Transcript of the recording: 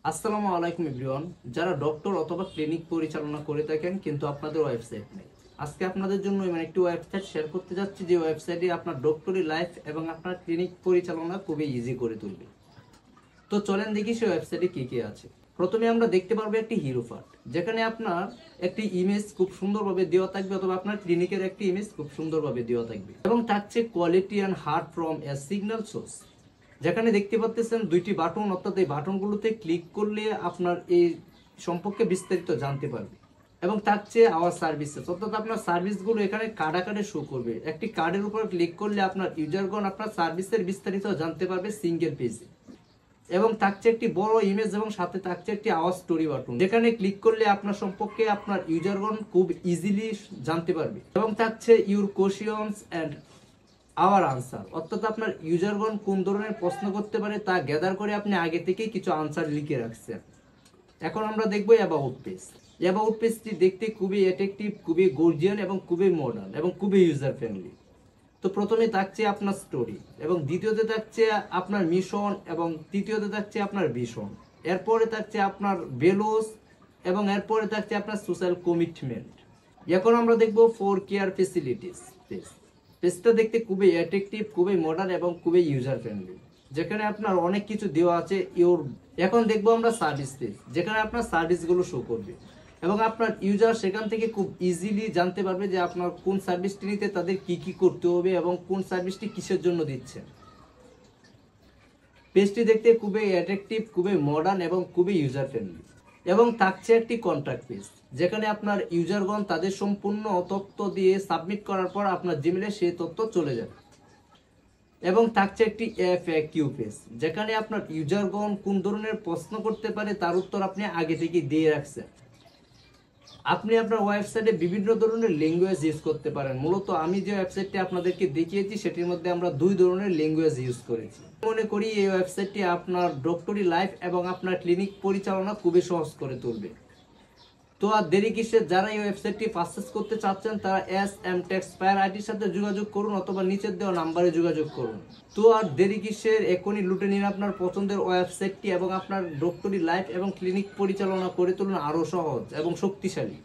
আসসালামু আলাইকুম এভরিওয়ান। যারা ডক্টর অথবা ক্লিনিক পরিচালনা করে থাকেন কিন্তু আপনাদের ওয়েবসাইট নেই, আজকে আপনাদের জন্য এমন একটি ওয়েবসাইট শেয়ার করতে যাচ্ছি যে ওয়েবসাইটে আপনার ডক্টরি লাইফ এবং আপনার ক্লিনিক পরিচালনা খুবই ইজি করে তুলবে। তো চলেন দেখি সেই ওয়েবসাইটে কি কি আছে। প্রথমে আমরা দেখতে পারবো একটি হিরোফার্ট, যেখানে আপনার একটি ইমেজ খুব সুন্দরভাবে দেওয়া থাকবে অথবা আপনার ক্লিনিকের একটি ইমেজ খুব সুন্দরভাবে দেওয়া থাকবে এবং থাকছে quality and heart from a signal source, যেখানে দেখতে পাচ্ছেন দুইটি বাটন, অর্থাৎ এই বাটনগুলোতে ক্লিক করলে আপনার এই সম্পর্কে বিস্তারিত জানতে পারবে এবং থাকছে আওয়ার সার্ভিসেস, অর্থাৎ আপনার সার্ভিসগুলো এখানে কার্ডে কার্ডে শো করবে। একটি কার্ডের উপর ক্লিক করলে আপনার ইউজারগণ আপনার সার্ভিসের বিস্তারিত জানতে পারবে সিঙ্গেল পেজে এবং থাকছে একটি বড় ইমেজ এবং সাথে থাকছে একটি আওয়ার স্টোরি বাটন, যেখানে ক্লিক করলে আপনার সম্পর্কে আপনার ইউজারগণ খুব ইজিলি জানতে পারবে এবং থাকছে your questions and our answer, অর্থাৎ আপনার ইউজারগণ কোন ধরনের প্রশ্ন করতে পারে তা গ্যাদার করে আপনি আগে থেকেই কিছু আনসার লিখে রাখছেন। এখন আমরা দেখবো অ্যাবাউট পেজ। অ্যাবাউট পেজটি দেখতে খুবই অ্যাট্রাকটিভ, খুবই গর্জিয়ান এবং খুবই মডার্ন এবং খুবই ইউজার ফ্রেন্ডলি। তো প্রথমে থাকছে আপনার স্টোরি এবং দ্বিতীয়তে থাকছে আপনার মিশন এবং তৃতীয়তে থাকছে আপনার ভিশন, এরপরে থাকছে আপনার ভ্যালুস এবং এরপরে থাকছে আপনার সোশ্যাল কমিটমেন্ট। এখন আমরা দেখবো ফর কেয়ার ফেসিলিটিস পেজ। পেজটা দেখতে খুবই অ্যাট্রাকটিভ, খুবই মডার্ন এবং খুবই ইউজার ফ্রেন্ডলি, যেখানে আপনার অনেক কিছু দেওয়া আছে এখন দেখবো আমরা সার্ভিস পেজ, যেখানে আপনার সার্ভিসগুলো শো করবে এবং আপনার ইউজার সেখান থেকে খুব ইজিলি জানতে পারবে যে আপনার কোন সার্ভিসটি নিতে তাদের কি কি করতে হবে এবং কোন সার্ভিসটি কিসের জন্য দিচ্ছেন। পেজটি দেখতে খুবই অ্যাট্রাকটিভ, খুবই মডার্ন এবং খুবই ইউজার ফ্রেন্ডলি এবং থাকছে একটি কন্ট্যাক্ট পেজ, যেখানে আপনার ইউজারগণ তাদের সম্পূর্ণ তথ্য দিয়ে সাবমিট করার পর আপনার জিমেলে সেই তথ্য চলে যাবে এবং থাকছে একটি এফএকিউ পেজ, যেখানে আপনার ইউজারগণ কোন ধরনের প্রশ্ন করতে পারে তার উত্তর আপনি আগে থেকে দিয়ে রাখছেন। আপনি আপনার ওয়েবসাইটে বিভিন্ন ধরনের ল্যাঙ্গুয়েজ ইউজ করতে পারেন। মূলত আমি যে ওয়েবসাইটটি আপনাদেরকে দেখিয়েছি সেটির মধ্যে আমরা দুই ধরনের ল্যাঙ্গুয়েজ ইউজ করেছি। মনে করি এই ওয়েবসাইটটি আপনার ডক্টরি লাইফ এবং আপনার ক্লিনিক পরিচালনা খুবই সহজ করে তুলবে। তো আর দেরি কিসের, যারা এই ওয়েবসাইটটি পারচেজ করতে চাচ্ছেন তারা SM টেক্সপায়ার আইটির সাথে যোগাযোগ করুন অথবা নিচের দেওয়া নাম্বারে যোগাযোগ করুন। তো আর দেরি কিসের, এখনই লুটে নিন আপনার পছন্দের ওয়েবসাইটটি এবং আপনার ডক্টরি লাইফ এবং ক্লিনিক পরিচালনা করে তুলুন আরও সহজ এবং শক্তিশালী।